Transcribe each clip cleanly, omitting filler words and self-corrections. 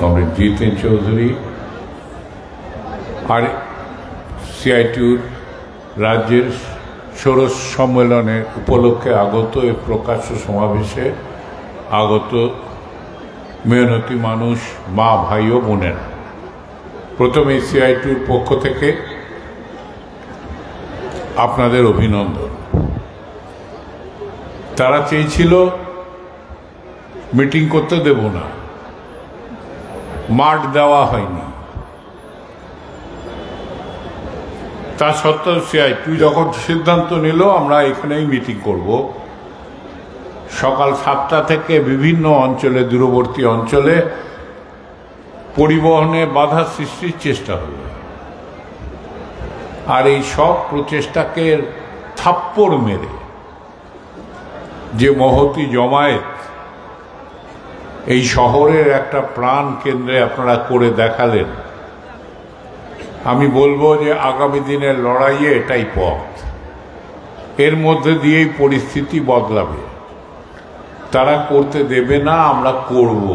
Comrade জিতেন চৌধুরী আর সিআইটিউর রাজ্যের ষোড়শ সম্মেলনের উপলক্ষে আগত এই প্রকাশ্য সমাবেশে আগত মেহনতি মানুষ, মা, ভাই ও বোনেরা, প্রথমে সিআইটিউর পক্ষ থেকে আপনাদের অভিনন্দন। তারা চেয়েছিল মিটিং করতে দেব না, মাঠ দেওয়া হয়নি। তা সত্ত্বেও সিআইটিউ যখন সিদ্ধান্ত নিল আমরা এখানেই মিটিং করব, সকাল 7টা থেকে বিভিন্ন অঞ্চলে, দূরবর্তী অঞ্চলে পরিবহনে বাধা সৃষ্টির চেষ্টা হলো। আর এই সব প্রচেষ্টাকে থাপ্পড় মেরে যে মহতী জমায়েত এই শহরের একটা প্রাণ কেন্দ্রে আপনারা করে দেখালেন, আমি বলবো যে আগামী দিনের লড়াইয়ে এটাই পথ। এর মধ্যে দিয়েই পরিস্থিতি বদলাবে। তারা করতে দেবে না, আমরা করব।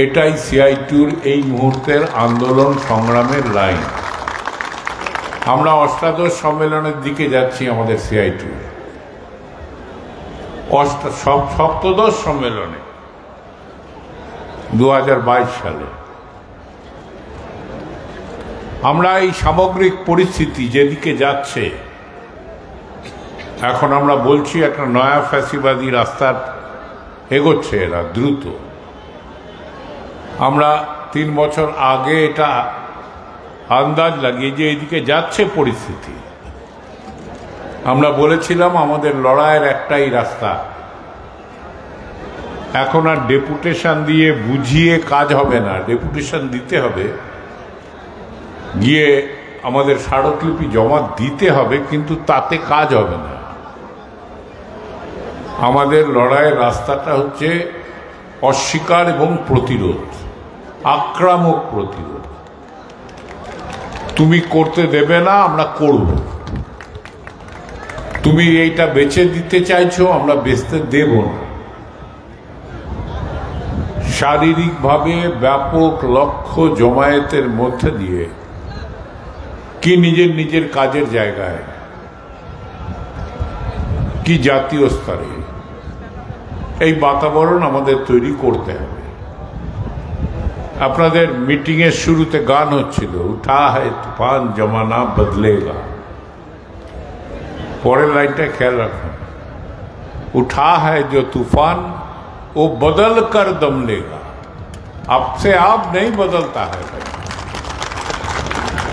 এটাই সিআইটিউর এই মুহূর্তের আন্দোলন সংগ্রামের লাইন। আমরা অষ্টাদশ সম্মেলনের দিকে যাচ্ছি। আমাদের সিআইটিউ সপ্তদশ সম্মেলনে 2022 সালে আমরা এই সামগ্রিক পরিস্থিতি যেদিকে যাচ্ছে, এখন আমরা বলছি একটা নয়া ফ্যাসিবাদী রাস্তার এগোচ্ছে এরা দ্রুত। আমরা 3 বছর আগে এটা আন্দাজ লাগিয়ে যে এদিকে যাচ্ছে পরিস্থিতি, আমরা বলেছিলাম আমাদের লড়াইয়ের একটাই রাস্তা। এখন আর ডেপুটেশন দিয়ে বুঝিয়ে কাজ হবে না, ডেপুটেশন দিতে হবে, গিয়ে আমাদের স্মারকলিপি জমা দিতে হবে, কিন্তু তাতে কাজ হবে না। আমাদের লড়াইয়ের রাস্তাটা হচ্ছে অস্বীকার এবং প্রতিরোধ, আক্রামক প্রতিরোধ। তুমি করতে দেবে না, আমরা করব। তুমি এইটা বেচে দিতে চাইছো, আমরা বেচতে দেব না। শারীরিকভাবে ব্যাপক লক্ষ্য জমায়েতের মধ্যে দিয়ে কি নিজের কাজের জায়গায়, কি জাতীয় স্তরে এই বাতাবরণ আমাদের তৈরি করতে হবে। আপনাদের মিটিং এর শুরুতে গান হচ্ছিল, উঠা হ্যায় তুফান জমানা বদলেগা। পরের লাইনটা খেয়াল রাখুন, উঠা হ্যায় जो तूफान वो बदल कर दम लेगा। आपसे आप नहीं बदलता है भाई,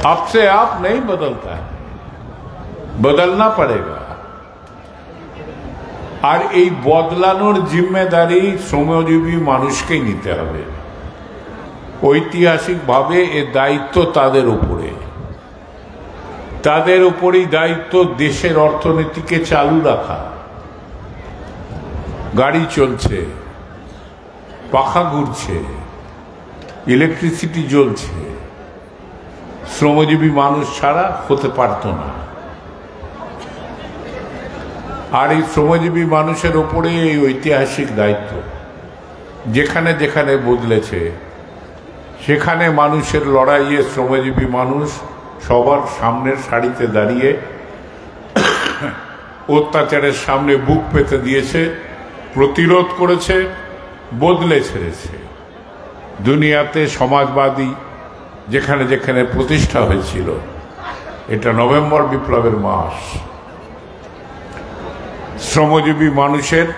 आपसे आप नहीं बदलता है, बदलना पड़ेगा। আর এই বদলানোর জিম্মেদারি শ্রমজীবী মানুষকেই নিতে হবে। ঐতিহাসিকভাবে এ দায়িত্ব তাদের উপরে, তাদের উপরেই দায়িত্ব দেশের অর্থনীতিকে চালু রাখা। গাড়ি চলছে, পাখা ঘুরছে, ইলেকট্রিসিটি জ্বলছে, শ্রমজীবী মানুষ ছাড়া হতে পারত না। আর এই শ্রমজীবী মানুষের উপরে এই ঐতিহাসিক দায়িত্ব। যেখানে যেখানে বদলেছে সেখানে মানুষের লড়াইয়ে শ্রমজীবী মানুষ সবার সামনের সারিতে দাঁড়িয়ে অত্যাচারের সামনে বুক পেতে দিয়েছে, প্রতিরোধ করেছে, বদলে ছেড়েছে। দুনিয়াতে সমাজবাদী যেখানে যেখানে প্রতিষ্ঠা হয়েছিল, এটা নভেম্বর বিপ্লবের মাস, শ্রমজীবী মানুষের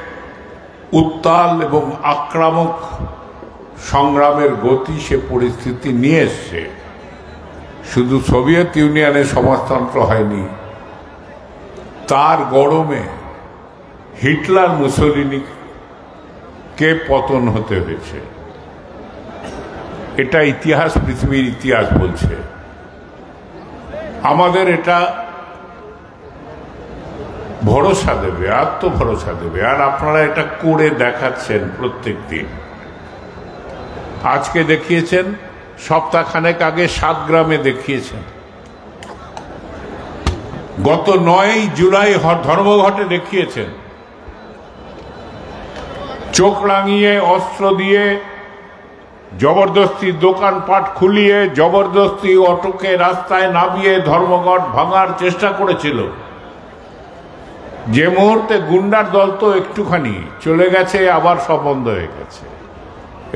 উত্তাল এবং আক্রামক সংগ্রামের গতি সে পরিস্থিতি নিয়ে এসছে। শুধু সোভিয়েত ইউনিয়নের সমাজতন্ত্র হয়নি, তার গরমে হিটলার মুসোলিনিকে পতন হতে হয়েছে। এটা ইতিহাস, পৃথিবীর ইতিহাস বলছে। আমাদের এটা ভরসা দেবে, আত্মভরসা দেবে। আর আপনারা এটা করে দেখাচ্ছেন প্রত্যেক দিন। আজকে দেখিয়েছেন, সপ্তাহখানেক আগে 7 গ্রামে দেখিয়েছেন, গত 9 জুলাই ধর্মঘটে দেখিয়েছেন। চোখ রাঙিয়ে অস্ত্র দিয়ে জবরদস্তি দোকানপাট খুলিয়ে জবরদস্তি অটোকে রাস্তায় নামিয়ে ধর্মঘট ভাঙার চেষ্টা করেছিল। যে মুহূর্তে গুন্ডার দল তো একটুখানি চলে গেছে, আবার সব বন্ধ হয়ে গেছে।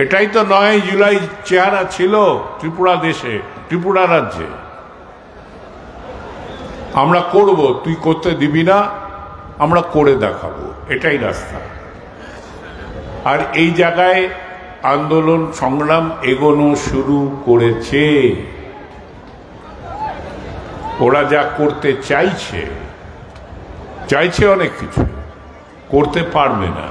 এটাই তো 9 জুলাই চেহারা ছিল ত্রিপুরা দেশে, ত্রিপুরা রাজ্যে। আমরা করব, তুই করতে দিবি না, আমরা করে দেখাবো, এটাই রাস্তা। আর এই জায়গায় আন্দোলন সংগ্রাম এগোনো শুরু করেছে। ওরা যা করতে চাইছে অনেক কিছু, করতে পারবে না।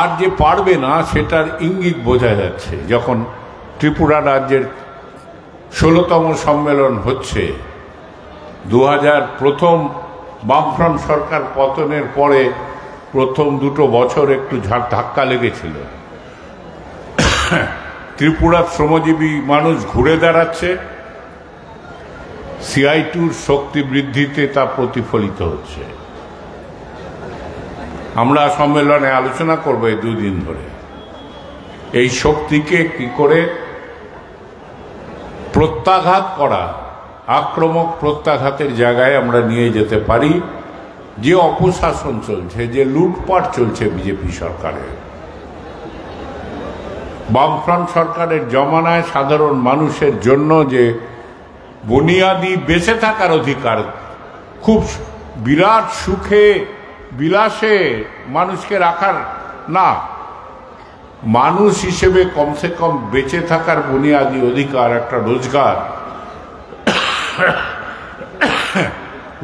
আর যে পারবে না সেটার ইঙ্গিত বোঝা যাচ্ছে যখন ত্রিপুরা রাজ্যের 16তম সম্মেলন হচ্ছে। 2000 প্রথম বামফ্রন্ট সরকার পতনের পরে প্রথম 2 বছর একটু ধাক্কা লেগেছিল। ত্রিপুরার শ্রমজীবী মানুষ ঘুরে দাঁড়াচ্ছে, CI2-র শক্তি বৃদ্ধিতে তা প্রতিফলিত হচ্ছে। আমরা সম্মেলনে আলোচনা করব এই 2 দিন ধরে এই শক্তিকে কি করে প্রত্যাঘাত করা, আক্রমক প্রত্যাঘাতের জায়গায় আমরা নিয়ে যেতে পারি। যে অপশাসন চলছে, যে লুটপাট চলছে বিজেপি সরকারের, বামফ্রন্ট সরকারের জমানায় সাধারণ মানুষের জন্য যে বুনিয়াদি বেঁচে থাকার অধিকার, খুব বিরাট সুখে বিলাসে মানুষকে রাখার না, মানুষ হিসেবে কমসে কম বেঁচে থাকার বুনিয়াদি অধিকার, একটা রোজগার,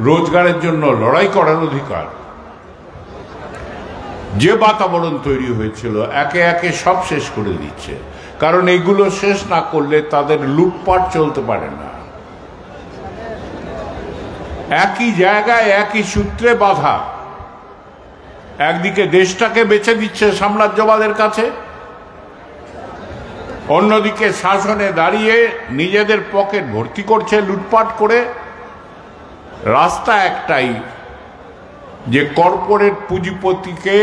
রোজগারের জন্য লড়াই করার অধিকার, যে বাতাবরণ তৈরি হয়েছিল একে একে সব শেষ করে দিচ্ছে। কারণ এগুলো শেষ না করলে তাদের লুটপাট চলতে পারে না। একই জায়গায় একই সূত্রে বাঁধা, একদিকে দেশটাকে বেছে দিচ্ছে সাম্রাজ্যবাদের কাছে, অন্যদিকে শাসনে দাঁড়িয়ে নিজেদের পকেট ভর্তি করছে লুটপাট করে। রাস্তা একটাই, যে কর্পোরেট পুঁজিপতিকে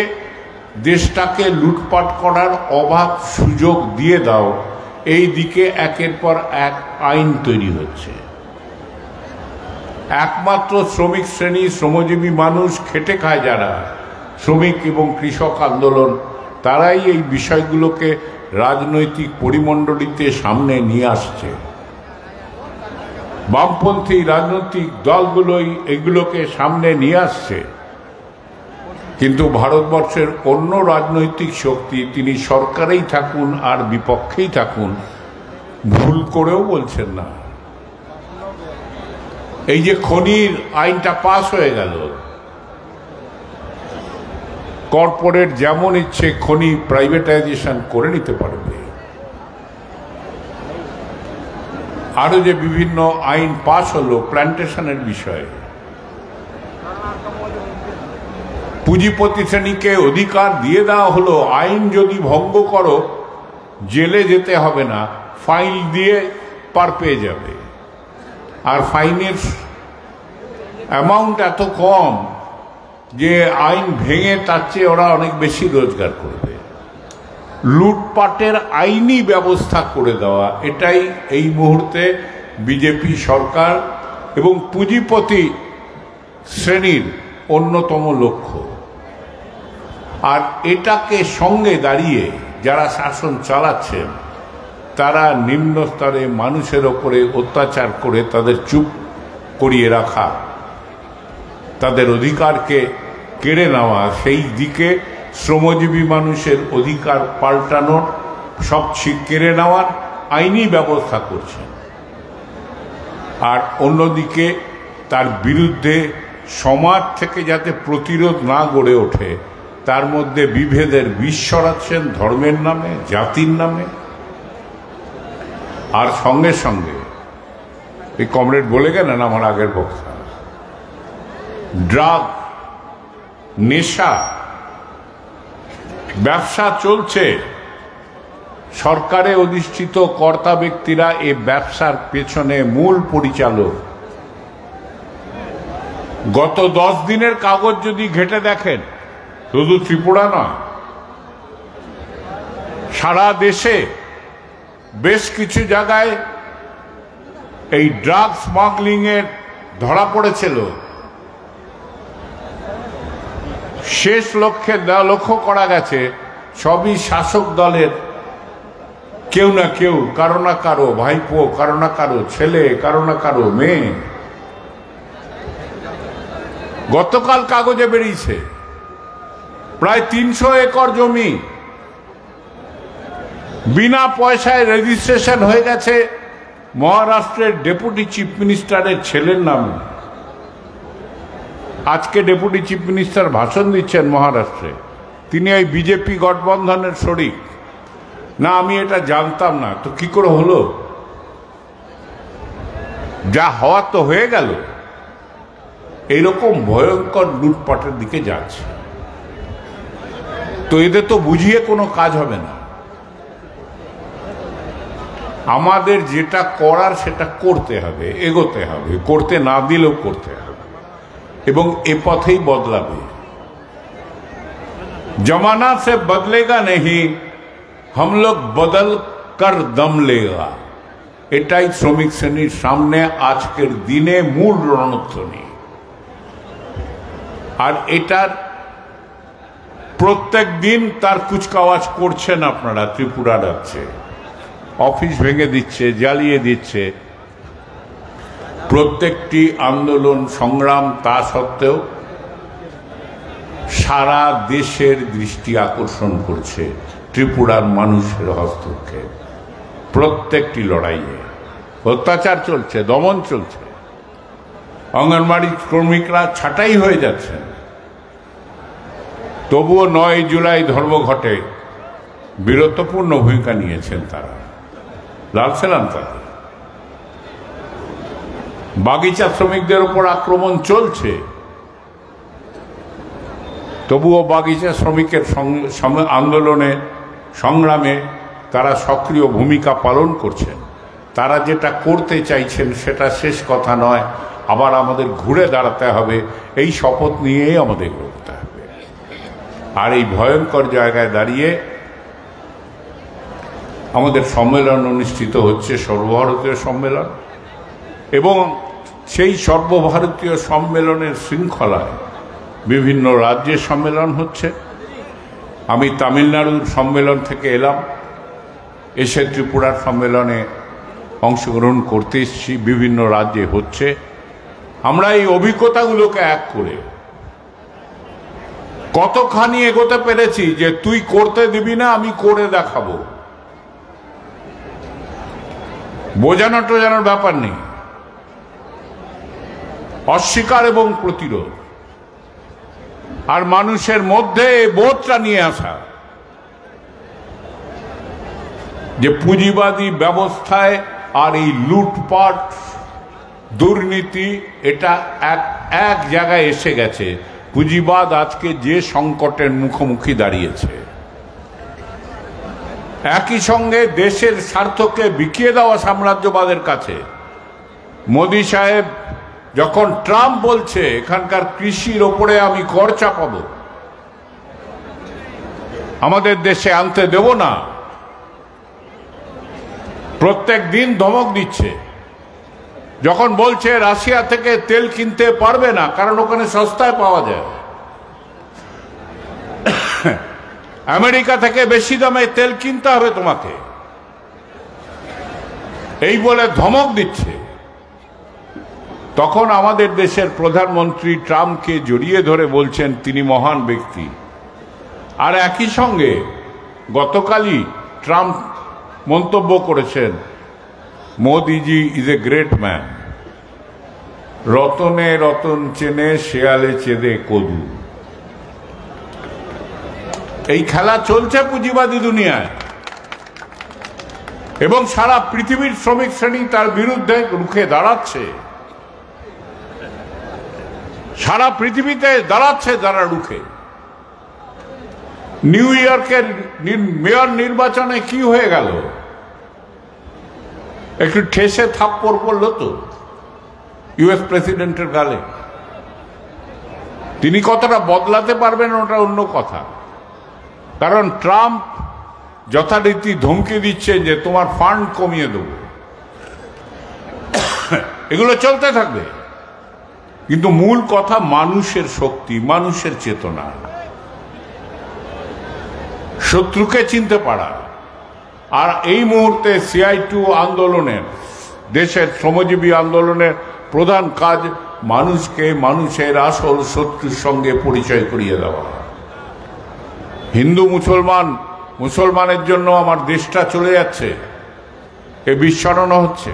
দেশটাকে লুটপাট করার অবাধ সুযোগ দিয়ে দাও। এই দিকে একের পর এক আইন তৈরি হচ্ছে। একমাত্র শ্রমিক শ্রেণী, শ্রমজীবী মানুষ, খেটে খায় যারা, শ্রমিক এবং কৃষক আন্দোলন, তারাই এই বিষয়গুলোকে রাজনৈতিক পরিমণ্ডলীতে সামনে নিয়ে আসছে। বামপন্থী রাজনৈতিক দলগুলোই এগুলোকে সামনে নিয়ে আসছে। কিন্তু ভারতবর্ষের অন্য রাজনৈতিক শক্তি, তিনি সরকারেই থাকুন আর বিপক্ষেই থাকুন, ভুল করেও বলছেন না। এই যে খনির আইনটা পাস হয়ে গেল, কর্পোরেট যেমন ইচ্ছে খনি প্রাইভেটাইজেশন করে নিতে পারবে। আরো যে বিভিন্ন আইন পাস হলো প্ল্যান্টেশনের বিষয়ে, পুঁজিপতি শ্রেণীকে অধিকার দিয়ে দেওয়া হলো, আইন যদি ভঙ্গ করো জেলে যেতে হবে না, ফাইন দিয়ে পার পেয়ে যাবে। আর ফাইনের অ্যামাউন্ট এত কম যে আইন ভেঙে তার চেয়ে ওরা অনেক বেশি রোজগার করবে। লুটপাটের আইনি ব্যবস্থা করে দেওয়া, এটাই এই মুহূর্তে বিজেপি সরকার এবং পুঁজিপতি শ্রেণীর অন্যতম লক্ষ্য। আর এটাকে সঙ্গে দাঁড়িয়ে যারা শাসন চালাচ্ছেন, তারা নিম্ন স্তরে মানুষের ওপরে অত্যাচার করে তাদের চুপ করিয়ে রাখা, তাদের অধিকারকে কেড়ে নেওয়া, সেই দিকে শ্রমজীবী মানুষের অধিকার পাল্টানোর, সব কেড়ে নেওয়ার আইনি ব্যবস্থা করছেন। আর অন্যদিকে তার বিরুদ্ধে সমাজ থেকে যাতে প্রতিরোধ না গড়ে ওঠে, তার মধ্যে বিভেদের বিষ ছড়াচ্ছেন ধর্মের নামে, জাতির নামে। আর সঙ্গে সঙ্গে এই কমরেড বলে গেলেন আমার আগের বক্তা, ড্রাগ, নেশা, ব্যবসা চলছে। সরকারে অধিষ্ঠিত কর্তা ব্যক্তিরা এই ব্যবসার পেছনে মূল পরিচালক। গত 10 দিনের কাগজ যদি ঘেটে দেখেন, শুধু ত্রিপুরা নয়, সারা দেশে বেশ কিছু জায়গায় এই ড্রাগ স্মাগলিং এর ধরা পড়েছিল। শেষ লক্ষ্য করা গেছে সবই শাসক দলের কেউ না কেউ, কারো না কারো ভাইপো, কারো না কারো ছেলে, কারো না কারো মেয়ে। গতকাল কাগজে বেরিয়েছে প্রায় 300 একর জমি বিনা পয়সায় রেজিস্ট্রেশন হয়ে গেছে মহারাষ্ট্রের ডেপুটি চিফ মিনিস্টারের ছেলের নামে। আজকে ডেপুটি চিফ মিনিস্টার ভাষণ দিচ্ছেন মহারাষ্ট্রে, তিনি এই বিজেপি গঠবন্ধনের শরিক। না, আমি এটা জানতাম না, তো কি করে হলো? যা হওয়ার তো হয়ে গেল। এইরকম ভয়ঙ্কর লুটপাটের দিকে যাচ্ছে, তো এদের তো বুঝিয়ে কোনো কাজ হবে না। আমাদের যেটা করার সেটা করতে হবে, এগোতে হবে, করতে না দিলেও করতে হবে, এবং এ পথেই বদলাবে। जमाना से बदलेगा नहीं, हम लोग बदल कर दम लेगा। এটাই শ্রমিক শ্রেণীর সামনে আজকের দিনে মূল রণধ্বনি। আর এটার প্রত্যেক দিন তার কুচকাওয়াজ করছেন আপনারা। ত্রিপুরা রাজ্যে অফিস ভেঙে দিচ্ছে, জ্বালিয়ে দিচ্ছে, প্রত্যেকটি আন্দোলন সংগ্রাম তা সত্ত্বেও সারা দেশের দৃষ্টি আকর্ষণ করছে ত্রিপুরার মানুষের হস্তক্ষেপ। প্রত্যেকটি লড়াইয়ে অত্যাচার চলছে, দমন চলছে, অঙ্গনবাড়ি শ্রমিকরা ছাঁটাই হয়ে যাচ্ছেন। তবুও 9 জুলাই ধর্মঘটে বীরত্বপূর্ণ ভূমিকা নিয়েছেন তারা, লালসেলাম তাদের। বাগিচা শ্রমিকদের উপর আক্রমণ চলছে, তবুও বাগিচা শ্রমিকের আন্দোলনে সংগ্রামে তারা সক্রিয় ভূমিকা পালন করছেন। তারা যেটা করতে চাইছেন সেটা শেষ কথা নয়, আবার আমাদের ঘুরে দাঁড়াতে হবে, এই শপথ নিয়েই আমাদের এগোতে হবে। আর এই ভয়ঙ্কর জায়গায় দাঁড়িয়ে আমাদের সম্মেলন অনুষ্ঠিত হচ্ছে, সর্বভারতীয় সম্মেলন, এবং সেই সর্বভারতীয় সম্মেলনের শৃঙ্খলায় বিভিন্ন রাজ্যের সম্মেলন হচ্ছে। আমি তামিলনাড়ুর সম্মেলন থেকে এলাম, এসে ত্রিপুরার সম্মেলনে অংশগ্রহণ করতে এসেছি। বিভিন্ন রাজ্যে হচ্ছে। আমরা এই অভিজ্ঞতাগুলোকে এক করে কতখানি এগোতে পেরেছি যে তুই করতে দিবি না, আমি করে দেখাবো। বোঝানো টোঝানোর ব্যাপার নেই, অস্বীকার এবং প্রতিরোধ, আর মানুষের মধ্যে এই বোধটা নিয়ে আসা যে পুঁজিবাদী ব্যবস্থায় আর এই লুটপাট দুর্নীতি এটা এক জায়গায় এসে গেছে। পুঁজিবাদ আজকে যে সংকটের মুখোমুখি দাঁড়িয়েছে, একই সঙ্গে দেশের স্বার্থকে বিকিয়ে দেওয়া সাম্রাজ্যবাদের কাছে। মোদি সাহেব যখন ট্রাম্প বলছে এখানকার কৃষির ওপরে আমি কর চাপাবো, আমাদের দেশে আনতে দেব না, প্রত্যেক দিন ধমক দিচ্ছে। যখন বলছে রাশিয়া থেকে তেল কিনতে পারবে না কারণ ওখানে সস্তায় পাওয়া যায়, আমেরিকা থেকে বেশি দামে তেল কিনতে হবে তোমাকে, এই বলে ধমক দিচ্ছে, তখন আমাদের দেশের প্রধানমন্ত্রী ট্রাম্পকে জড়িয়ে ধরে বলছেন তিনি মহান ব্যক্তি। আর একই সঙ্গে গতকালই ট্রাম্প মন্তব্য করেছেন Modiji is a great man, রতনে রতন চেনে শেয়ালে চেদে কদু। এই খেলা চলছে পুঁজিবাদী দুনিয়ায়, এবং সারা পৃথিবীর শ্রমিক শ্রেণী তার বিরুদ্ধে রুখে দাঁড়াচ্ছে। সারা পৃথিবীতে দাঁড়াচ্ছে যারা রুখে। নিউ ইয়র্কের মেয়র নির্বাচনে কি হয়ে গেল? একটু ঠেসে থাপ্পড় পড়লো তো ইউএস প্রেসিডেন্টের গালে। তিনি কতটা বদলাতে পারবেন ওটা অন্য কথা, কারণ ট্রাম্প যথারীতি ধমকি দিচ্ছেন যে তোমার ফান্ড কমিয়ে দেব। এগুলো চলতে থাকবে, কিন্তু মূল কথা মানুষের শক্তি, মানুষের চেতনা, শত্রুকে চিনতে পারা। আর এই মুহূর্তে CI2 আন্দোলনের, দেশের শ্রমজীবী আন্দোলনের প্রধান কাজ মানুষকে মানুষের আসল শত্রুর সঙ্গে পরিচয় করিয়ে দেওয়া। হিন্দু মুসলমানের জন্য আমার দেশটা চলে যাচ্ছে, এ বিস্মরণ হচ্ছে।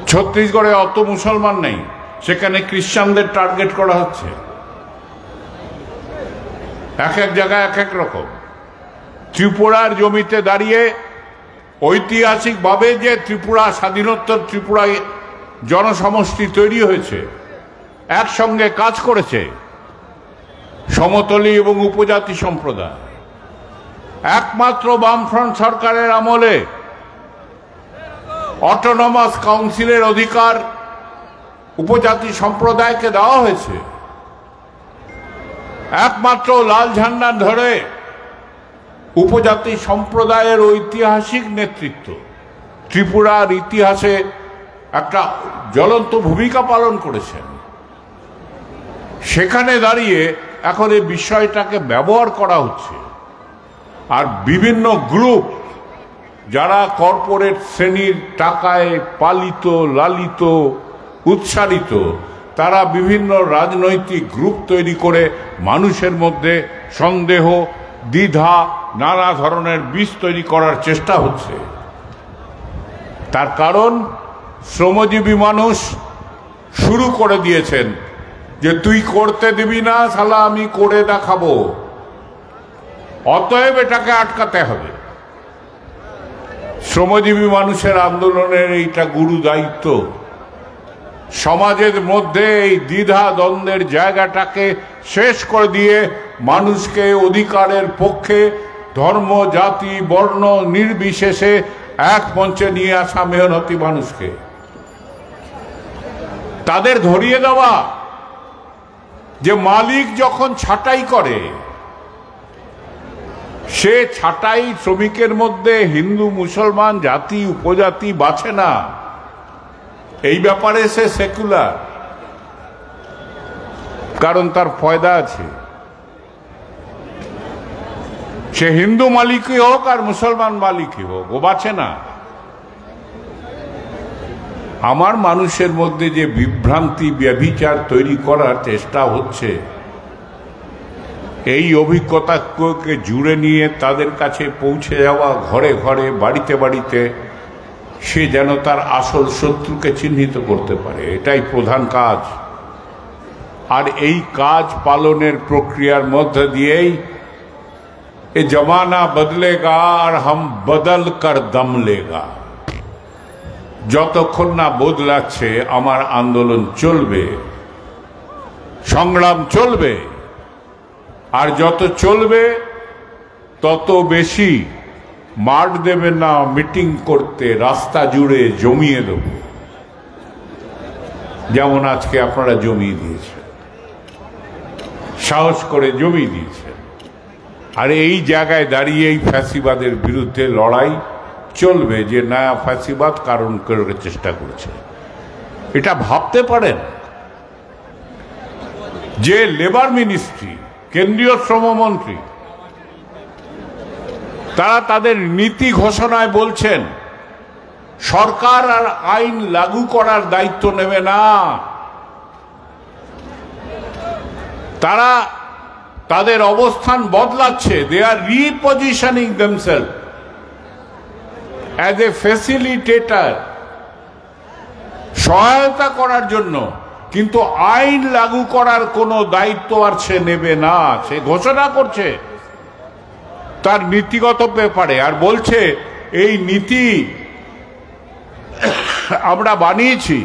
ছত্তিশগড়ে অত মুসলমান নেই, সেখানে খ্রিস্টানদের টার্গেট করা হচ্ছে। এক এক জায়গায় এক এক রকম। ত্রিপুরার জমিতে দাঁড়িয়ে ঐতিহাসিকভাবে যে ত্রিপুরা স্বাধীনোত্তর ত্রিপুরায় জনসমষ্টি তৈরি হয়েছে, একসঙ্গে কাজ করেছে সমতলী এবং উপজাতি সম্প্রদায়। একমাত্র বামফ্রন্ট সরকারের আমলে অটোনমাস কাউন্সিলের অধিকার উপজাতি সম্প্রদায়কে দেওয়া হয়েছে। একমাত্র লাল ঝান্ডা ধরে উপজাতি সম্প্রদায়ের ঐতিহাসিক নেতৃত্ব ত্রিপুরার ইতিহাসে একটা জ্বলন্ত ভূমিকা পালন করেছেন। সেখানে দাঁড়িয়ে এখন এই বিষয়টাকে ব্যবহার করা হচ্ছে। আর বিভিন্ন গ্রুপ যারা কর্পোরেট শ্রেণীর টাকায় পালিত, লালিত, উৎসারিত, তারা বিভিন্ন রাজনৈতিক গ্রুপ তৈরি করে মানুষের মধ্যে সন্দেহ, দ্বিধা, নানা ধরনের বিষ তৈরি করার চেষ্টা হচ্ছে। তার কারণ শ্রমজীবী মানুষ শুরু করে দিয়েছেন যে তুই করতে দিবি না, শালা আমি করে দেখাবো, অতএব এটাকে আটকাতে হবে। শ্রমজীবী মানুষের আন্দোলনের এইটা গুরু দায়িত্ব। সমাজের মধ্যে এই দ্বিধা দ্বন্দ্বের জায়গাটাকে শেষ করে দিয়ে মানুষকে অধিকারের পক্ষে ধর্ম, জাতি, বর্ণ নির্বিশেষে এক মঞ্চে নিয়ে আসা মেহনতি মানুষকে তাদের ধরিয়ে দেওয়া যে মালিক যখন ছাঁটাই করে, সে ছাঁটাই শ্রমিকের মধ্যে হিন্দু, মুসলমান, জাতি, উপজাতি বাছে না। এই ব্যাপারে সে সেকুলার, কারণ তার ফয়দা আছে। সে হিন্দু মালিকই হোক আর মুসলমান মালিকই হোক, ও বাছে না। আমার মানুষের মধ্যে যে বিভ্রান্তি, ব্যভিচার তৈরি করার চেষ্টা হচ্ছে, এই অভিজ্ঞতাকে জুড়ে নিয়ে তাদের কাছে পৌঁছে যাওয়া, ঘরে ঘরে, বাড়িতে বাড়িতে, সে যেন তার আসল শত্রুকে চিহ্নিত করতে পারে, এটাই প্রধান কাজ। আর এই কাজ পালনের প্রক্রিয়ার মধ্যে দিয়েই এ জমানা বদলেগা আর হাম বদল কর দম লেগা। যতক্ষণ না বদলাচ্ছে আমার আন্দোলন চলবে, সংগ্রাম চলবে। আর যত চলবে তত বেশি মাঠ দেবে না মিটিং করতে, রাস্তা জুড়ে জমিয়ে দেব, যেমন আজকে আপনারা জমিয়ে দিয়েছেন, সাহস করে জমিয়ে দিয়েছেন। আর এই জায়গায় দাঁড়িয়ে এই ফ্যাসিবাদের বিরুদ্ধে লড়াই চলবে, যে না ফ্যাসিবাদ কারণ করে চেষ্টা করছে। এটা ভাবতে পারেন যে লেবার মিনিস্ট্রি, কেন্দ্রীয় শ্রমমন্ত্রী, তারা তাদের নীতি ঘোষণায় বলছেন সরকার আর আইন লাগু করার দায়িত্ব নেবে না। তারা তাদের অবস্থান বদলাচ্ছে। দে আর রিপজিশনিং দেমসেলফ অ্যাজ এ ফ্যাসিলিটেটর, সহায়তা করার জন্য, কিন্তু আইন লাগু করার কোনো দায়িত্ব আর সে নেবে না। সে ঘোষণা করছে তার নীতিগত ব্যাপারে, আর বলছে এই নীতি আমরা বানিয়েছি,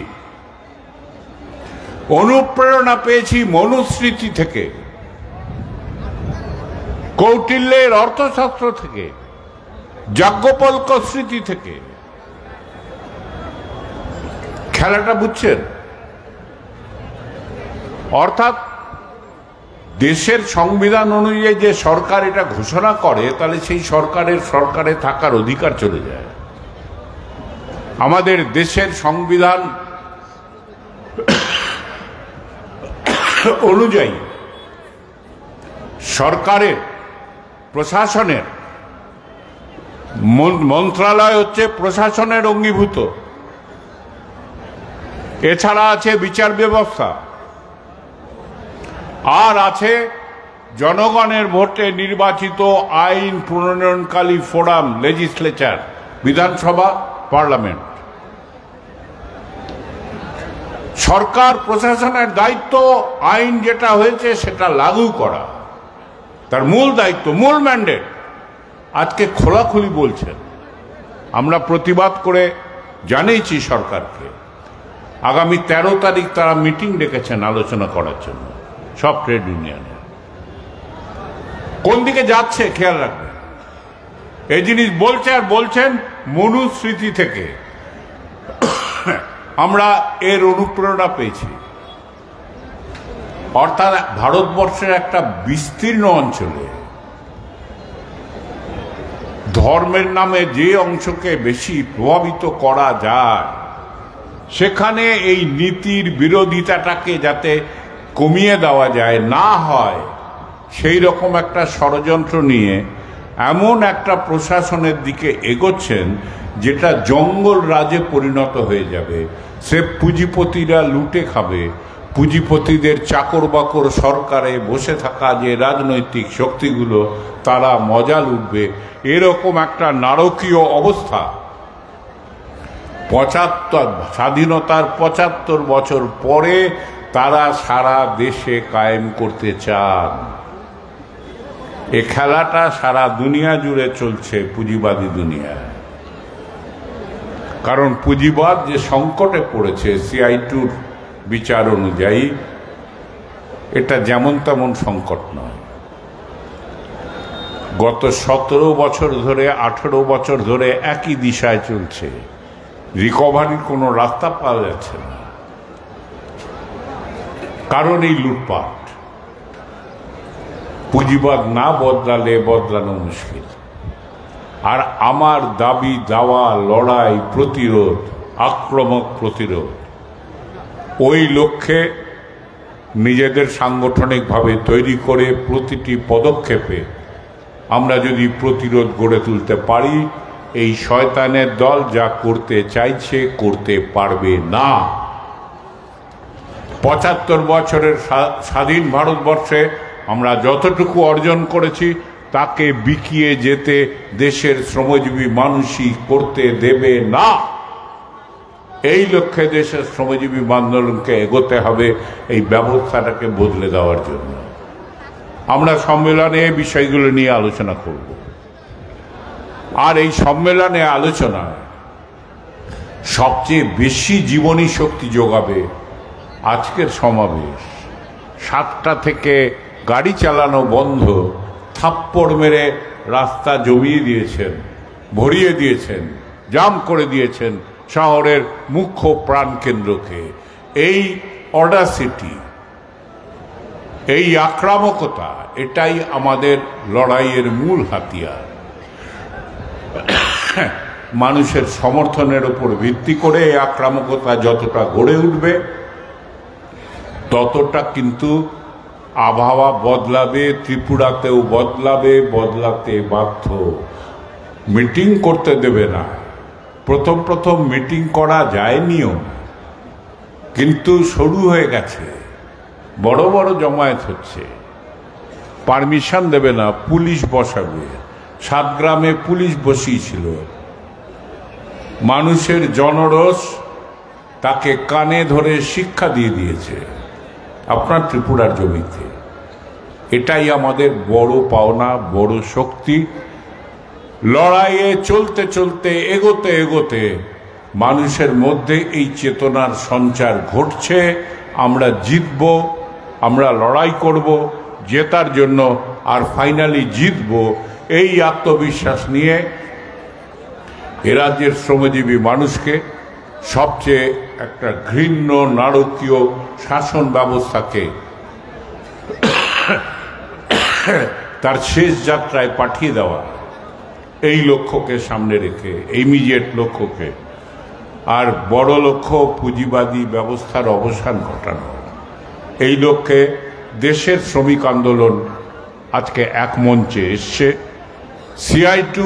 অনুপ্রেরণা পেয়েছি মনুস্মৃতি থেকে, কৌটিল্যের অর্থশাস্ত্র থেকে, যাজ্ঞবল্ক্য স্মৃতি থেকে। খেলাটা বুঝছেন? অর্থাৎ দেশের সংবিধান অনুযায়ী যে সরকার এটা ঘোষণা করে, তাহলে সেই সরকারে থাকার অধিকার চলে যায়। আমাদের দেশের সংবিধান অনুযায়ী সরকারের প্রশাসনের মন্ত্রণালয় হচ্ছে প্রশাসনের অঙ্গীভূত। এছাড়া আছে বিচার ব্যবস্থা, আর আছে জনগণের ভোটে নির্বাচিত আইন প্রণয়নকারী ফোরাম, লেজিসলেচার, বিধানসভা, পার্লামেন্ট। সরকার প্রশাসনের দায়িত্ব আইন যেটা হয়েছে সেটা লাগু করা, তার মূল দায়িত্ব, মূল ম্যান্ডেট। আজকে খোলাখুলি বলছেন। আমরা প্রতিবাদ করে জানিয়েছি সরকারকে। আগামী 13 তারিখ তারা মিটিং ডেকেছেন আলোচনা করার জন্য, সব ট্রেড ইউনিয়নে। কোন দিকে যাচ্ছে খেয়াল রাখবেন। এই জিনিস বলছে, আর বলছেন মনুস্মৃতি থেকে। আমরা এর অনুপ্রেরণা পেয়েছি। অর্থাৎ ভারতবর্ষের একটা বিস্তীর্ণ অঞ্চলে ধর্মের নামে যে অংশকে বেশি প্রভাবিত করা যায়, সেখানে এই নীতির বিরোধিতাটাকে যাতে কমিয়ে দেওয়া যায়, না হয় সেই রকম একটা ষড়যন্ত্র নিয়ে এমন একটা প্রশাসনের দিকে এগোচ্ছেন যেটা জঙ্গল রাজে পরিণত হয়ে যাবে। সে পুঁজিপতিরা লুটে খাবে, পুঁজিপতিদের চাকর বাকর সরকারে বসে থাকা যে রাজনৈতিক শক্তিগুলো তারা মজা লুটবে, এরকম একটা নারকীয় অবস্থা স্বাধীনতার ৭৫ বছর পরে তারা সারা দেশে কায়েম করতে চান। এ খেলাটা সারা দুনিয়া জুড়ে চলছে, পুঁজিবাদী দুনিয়া। কারণ পুঁজিবাদ যে সংকটে পড়েছে CI2-র বিচার অনুযায়ী, এটা যেমন তেমন সংকট নয়। গত 17 বছর ধরে, 18 বছর ধরে একই দিশায় চলছে, রিকভারির কোনো রাস্তা পাওয়া যাচ্ছে না। কারণ এই লুটপাট, পুঁজিবাদ না বদলানো মুশকিল। আর আমার দাবি দাওয়া, লড়াই, প্রতিরোধ, আক্রমক প্রতিরোধ, ওই লক্ষ্যে নিজেদের সাংগঠনিকভাবে তৈরি করে প্রতিটি পদক্ষেপে আমরা যদি প্রতিরোধ গড়ে তুলতে পারি, এই শয়তানের দল যা করতে চাইছে করতে পারবে না। ৭৫ বছরের স্বাধীন ভারতবর্ষে আমরা যতটুকু অর্জন করেছি তাকে বিকিয়ে যেতে দেশের শ্রমজীবী মানুষই করতে দেবে না। এই লক্ষ্যে দেশের শ্রমজীবী আন্দোলনকে এগোতে হবে, এই ব্যবস্থাটাকে বদলে দেওয়ার জন্য। আমরা সম্মেলনে এই বিষয়গুলো নিয়ে আলোচনা করব। আর এই সম্মেলনে আলোচনা সবচেয়ে বেশি জীবনী শক্তি যোগাবে আজকের সমাবেশ। 7টা থেকে গাড়ি চালানো বন্ধ, থাপ্পড় মেরে রাস্তা জমিয়ে দিয়েছেন, ভরিয়ে দিয়েছেন, জাম করে দিয়েছেন শহরের মুখ্য প্রাণকেন্দ্রকে। এই অডাসিটি, এই আক্রামকতা, এটাই আমাদের লড়াইয়ের মূল হাতিয়ার। মানুষের সমর্থনের উপর ভিত্তি করে এই আক্রামকতা যতটা গড়ে উঠবে, ততটা কিন্তু আবহাওয়া বদলাবে, ত্রিপুরাতেও বদলাবে, বদলাতে বাধ্য। মিটিং করতে দেবে না। প্রথম মিটিং করা যায়নিও, কিন্তু শুরু হয়ে গেছে, বড় বড় জমায়েত হচ্ছে। পারমিশন দেবে না, পুলিশ বসাবে। 7 গ্রামে পুলিশ বসিয়েছিল। মানুষের জনরোষ তাকে কানে ধরে শিক্ষা দিয়ে দিয়েছে আপনার ত্রিপুরার জমিতে। এটাই আমাদের বড় পাওনা, বড় শক্তি। লড়াইয়ে চলতে চলতে, এগোতে এগোতে মানুষের মধ্যে এই চেতনার সঞ্চার ঘটছে। আমরা জিতব, আমরা লড়াই করব জেতার জন্য, আর ফাইনালি জিতব, এই আত্মবিশ্বাস নিয়ে এ রাজ্যের শ্রমজীবী মানুষকে সবচেয়ে একটা ঘৃণ্য নারকীয় শাসন ব্যবস্থাকে তার শেষ যাত্রায় পাঠিয়ে দেওয়া, এই লক্ষ্যকে সামনে রেখে, ইমিডিয়েট লক্ষ্যকে, আর বড় লক্ষ্য পুঁজিবাদী ব্যবস্থার অবসান ঘটানো, এই লক্ষ্যে দেশের শ্রমিক আন্দোলন আজকে এক মঞ্চে এসছে। CI2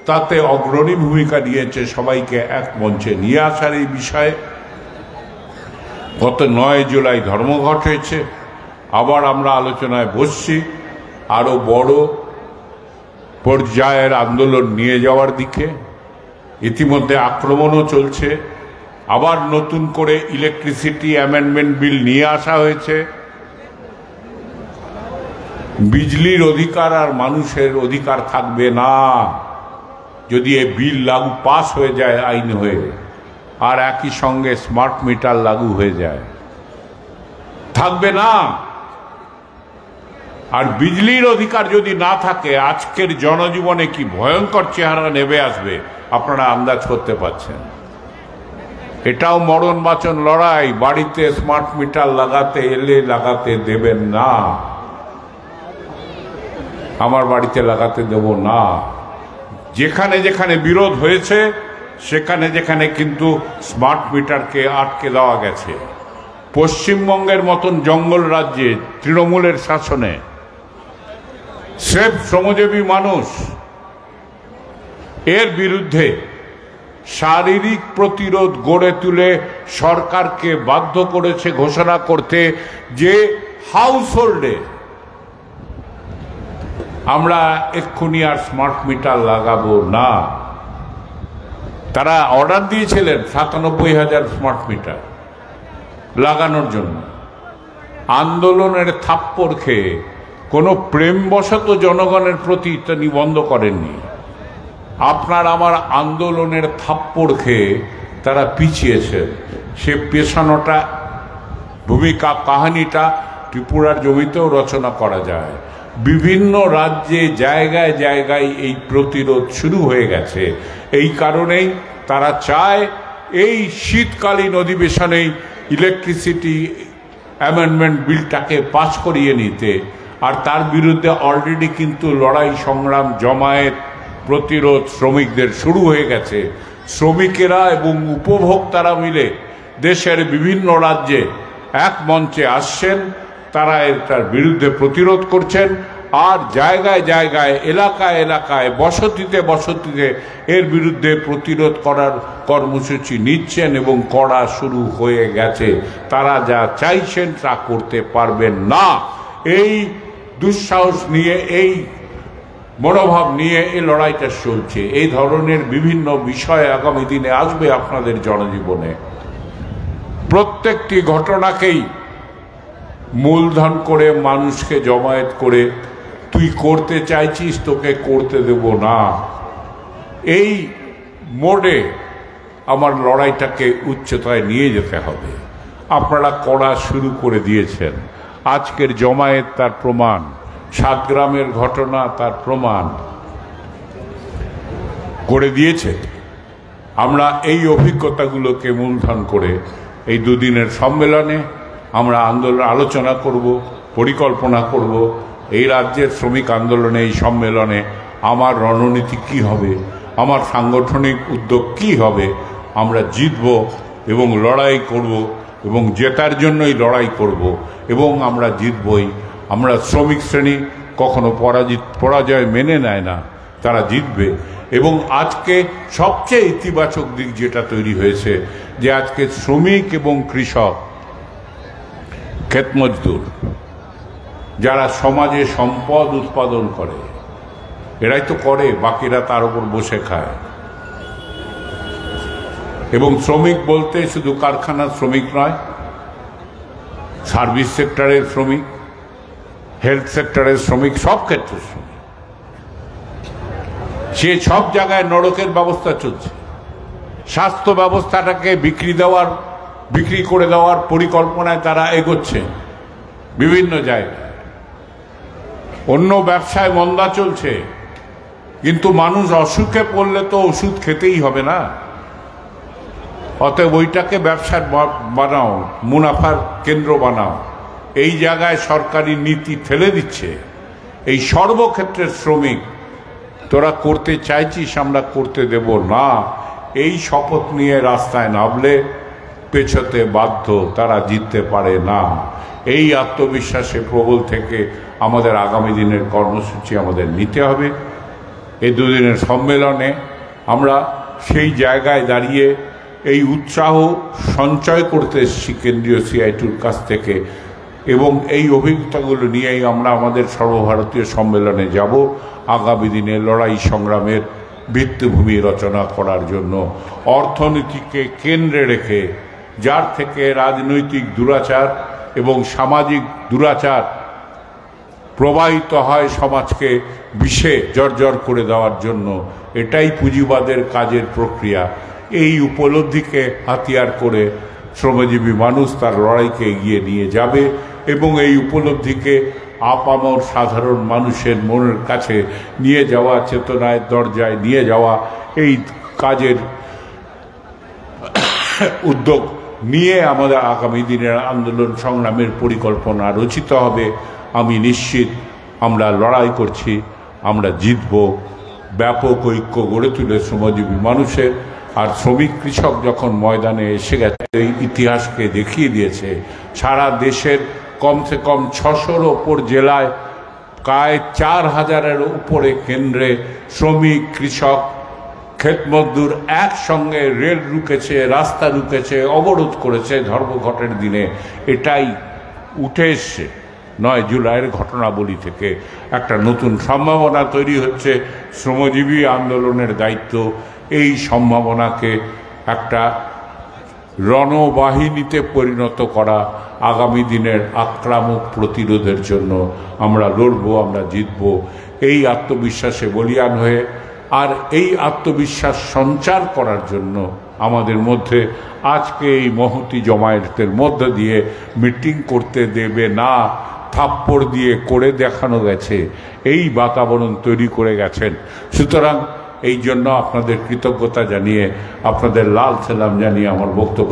তাতে অগ্রণী ভূমিকা নিয়েছে সবাইকে এক মঞ্চে নিয়ে আসার এই বিষয়ে। গত 9 জুলাই ধর্মঘট হয়েছে, আবার আমরা আলোচনায় বসছি আরো বড় পর্যায়ের আন্দোলন নিয়ে যাওয়ার দিকে। ইতিমধ্যে আক্রমণও চলছে, আবার নতুন করে ইলেকট্রিসিটি অ্যামেন্ডমেন্ট বিল নিয়ে আসা হয়েছে। বিজলির অধিকার আর মানুষের অধিকার থাকবে না যদি এই বিল লাগু পাস হয়ে যায় আইন হয়ে, আর একই সঙ্গে স্মার্ট মিটার লাগু হয়ে যায়, থাকবে না। আর বিজলির অধিকার যদি না থাকে, আজকের জনজীবনে কি ভয়ঙ্কর চেহারা নেমে আসবে আপনারা আন্দাজ করতে পারছেন। এটাও মরণ বাঁচন লড়াই। বাড়িতে স্মার্ট মিটার লাগাতে এলে লাগাতে দেবেন না, আমার বাড়িতে লাগাতে দেব না। যেখানে যেখানে বিরোধ হয়েছে সেখানে যেখানে কিন্তু স্মার্ট মিটারকে আটকে দেওয়া গেছে। পশ্চিমবঙ্গের মতন জঙ্গল রাজ্যে তৃণমূলের শাসনে সেফ শ্রমজীবী মানুষ এর বিরুদ্ধে শারীরিক প্রতিরোধ গড়ে তুলে সরকারকে বাধ্য করেছে ঘোষণা করতে যে হাউসহোল্ডে আমরা এক্ষুনি আর স্মার্ট মিটার লাগাবো না। তারা অর্ডার দিয়েছিলেন ৯৭,০০০ স্মার্ট মিটার লাগানোর জন্য। আন্দোলনের থাপ্পড় খেয়ে কোনো প্রেমবশত জনগণের প্রতি তিনি বন্ধ করেননি। আপনার আমার আন্দোলনের থাপ্পড় খেয়ে তারা পিছিয়েছেন। সে পেছানোটা ভূমিকা কাহিনীটা ত্রিপুরার জমিতেও রচনা করা যায়। বিভিন্ন রাজ্যে জায়গায় জায়গায় এই প্রতিরোধ শুরু হয়ে গেছে। এই কারণেই তারা চায় এই শীতকালীন অধিবেশনেই ইলেকট্রিসিটি অ্যামেন্ডমেন্ট বিলটাকে পাস করিয়ে নিতে। আর তার বিরুদ্ধে অলরেডি কিন্তু লড়াই সংগ্রাম জমায়েত প্রতিরোধ শ্রমিকদের শুরু হয়ে গেছে। শ্রমিকেরা এবং উপভোক্তারা মিলে দেশের বিভিন্ন রাজ্যে এক মঞ্চে আসছেন, তারা এটার বিরুদ্ধে প্রতিরোধ করছেন। আর জায়গায় জায়গায় এলাকায় এলাকায় বসতিতে বসতিতে এর বিরুদ্ধে প্রতিরোধ করার কর্মসূচি নিচ্ছেন এবং করা শুরু হয়ে গেছে। তারা যা চাইছেন তা করতে পারবেন না। এই দুঃসাহস নিয়ে, এই মনোভাব নিয়ে এই লড়াইটা চলছে। এই ধরনের বিভিন্ন বিষয় আগামী দিনে আসবে আপনাদের জনজীবনে। প্রত্যেকটি ঘটনাকেই মূলধন করে মানুষকে জমায়েত করে তুই করতে চাইছিস, তোকে করতে দেব না, এই মোডে আমার লড়াইটাকে উচ্চতায় নিয়ে যেতে হবে। আপনারা করা শুরু করে দিয়েছেন। আজকের জমায়েত তার প্রমাণ, সাতগ্রামের ঘটনা তার প্রমাণ করে দিয়েছে। আমরা এই অভিজ্ঞতাগুলোকে মূলধন করে এই দুদিনের সম্মেলনে আমরা আলোচনা করব, পরিকল্পনা করব। এই রাজ্যের শ্রমিক আন্দোলনে, এই সম্মেলনে আমার রণনীতি কি হবে, আমার সাংগঠনিক উদ্যোগ কি হবে। আমরা জিতব এবং লড়াই করব এবং জেতার জন্যই লড়াই করব এবং আমরা জিতবই। আমরা শ্রমিক শ্রেণী কখনো পরাজয় মেনে নেয় না, তারা জিতবে। এবং আজকে সবচেয়ে ইতিবাচক দিক যেটা তৈরি হয়েছে, যে আজকে শ্রমিক এবং কৃষক, ক্ষেত মজদুর, যারা সমাজে সম্পদ উৎপাদন করে, এরাই তো করে, বাকিরা তার উপর বসে খায়। এবং শ্রমিক বলতে শুধু কারখানার শ্রমিক নয়, সার্ভিস সেক্টরের শ্রমিক, হেলথ সেক্টরের শ্রমিক, সব ক্ষেত্রে শ্রমিক। সে সব জায়গায় নরকের ব্যবস্থা চলছে। স্বাস্থ্য ব্যবস্থাটাকে বিক্রি করে দেওয়ার পরিকল্পনায় তারা এগোচ্ছে বিভিন্ন জায়গায়। অন্য ব্যবসায় মন্দা চলছে, কিন্তু মানুষ অসুখে পড়লে তো ওষুধ খেতেই হবে না। অতএব ওইটাকে ব্যবসার বানাও, মুনাফার কেন্দ্র বানাও, এই জায়গায় সরকারি নীতি ঠেলে দিচ্ছে, এই সর্বক্ষেত্রের শ্রমিক তোরা করতে চাইছিস, আমরা করতে দেব না, এই শপথ নিয়ে রাস্তায় নামলে পেছোতে বাধ্য, তারা জিততে পারে না। এই আত্মবিশ্বাসে প্রবল থেকে আমাদের আগামী দিনের কর্মসূচি আমাদের নিতে হবে। এই দুদিনের সম্মেলনে আমরা সেই জায়গায় দাঁড়িয়ে এই উৎসাহ সঞ্চয় করতে এসেছি কেন্দ্রীয় সিআইটির কাছ থেকে, এবং এই অভিজ্ঞতাগুলো নিয়েই আমরা আমাদের সর্বভারতীয় সম্মেলনে যাব আগামী দিনে লড়াই সংগ্রামের ভিত্তিভূমি রচনা করার জন্য। অর্থনীতিকে কেন্দ্রে রেখে, যার থেকে রাজনৈতিক দুরাচার এবং সামাজিক দুরাচার প্রবাহিত হয় সমাজকে বিষে জর্জর করে দেওয়ার জন্য, এটাই পুঁজিবাদের কাজের প্রক্রিয়া। এই উপলব্ধিকে হাতিয়ার করে শ্রমজীবী মানুষ তার লড়াইকে এগিয়ে নিয়ে যাবে, এবং এই উপলব্ধিকে আপামর সাধারণ মানুষের মনের কাছে নিয়ে যাওয়া, চেতনায় দরজায় নিয়ে যাওয়া, এই কাজের উদ্যোগ নিয়ে আমাদের আগামী দিনের আন্দোলন সংগ্রামের পরিকল্পনা রচিত হবে। আমি নিশ্চিত আমরা লড়াই করছি, আমরা জিতব। ব্যাপক ঐক্য গড়ে তুলে শ্রমজীবী মানুষের, আর শ্রমিক কৃষক যখন ময়দানে এসে গেছে, এই ইতিহাসকে দেখিয়ে দিয়েছে সারা দেশের কমসে কম 600-র ওপর জেলায় প্রায় 4000-এর উপরে কেন্দ্রে শ্রমিক, কৃষক, ক্ষেতমজদুর একসঙ্গে রেল রুকেছে, রাস্তা রুকেছে, অবরোধ করেছে ধর্মঘটের দিনে। এটাই উঠে এসছে 9 জুলাইয়ের ঘটনাবলী থেকে। একটা নতুন সম্ভাবনা তৈরি হচ্ছে, শ্রমজীবী আন্দোলনের দায়িত্ব এই সম্ভাবনাকে একটা রণবাহিনীতে পরিণত করা। আগামী দিনের আক্রমক প্রতিরোধের জন্য আমরা লড়ব, আমরা জিতব এই আত্মবিশ্বাসে বলীয়ান হয়ে। আর এই আত্মবিশ্বাস সঞ্চার করার জন্য আমাদের মধ্যে আজকে এই মহতী জমায়েতের মধ্য দিয়ে মিটিং করতে দেবে না, থাপ্পড় দিয়ে করে দেখানো গেছে, এই বাতাবরণ তৈরি করে গেছেন। সুতরাং এই জন্য আপনাদের কৃতজ্ঞতা জানিয়ে, আপনাদের লাল সালাম জানিয়ে আমার বক্তব্য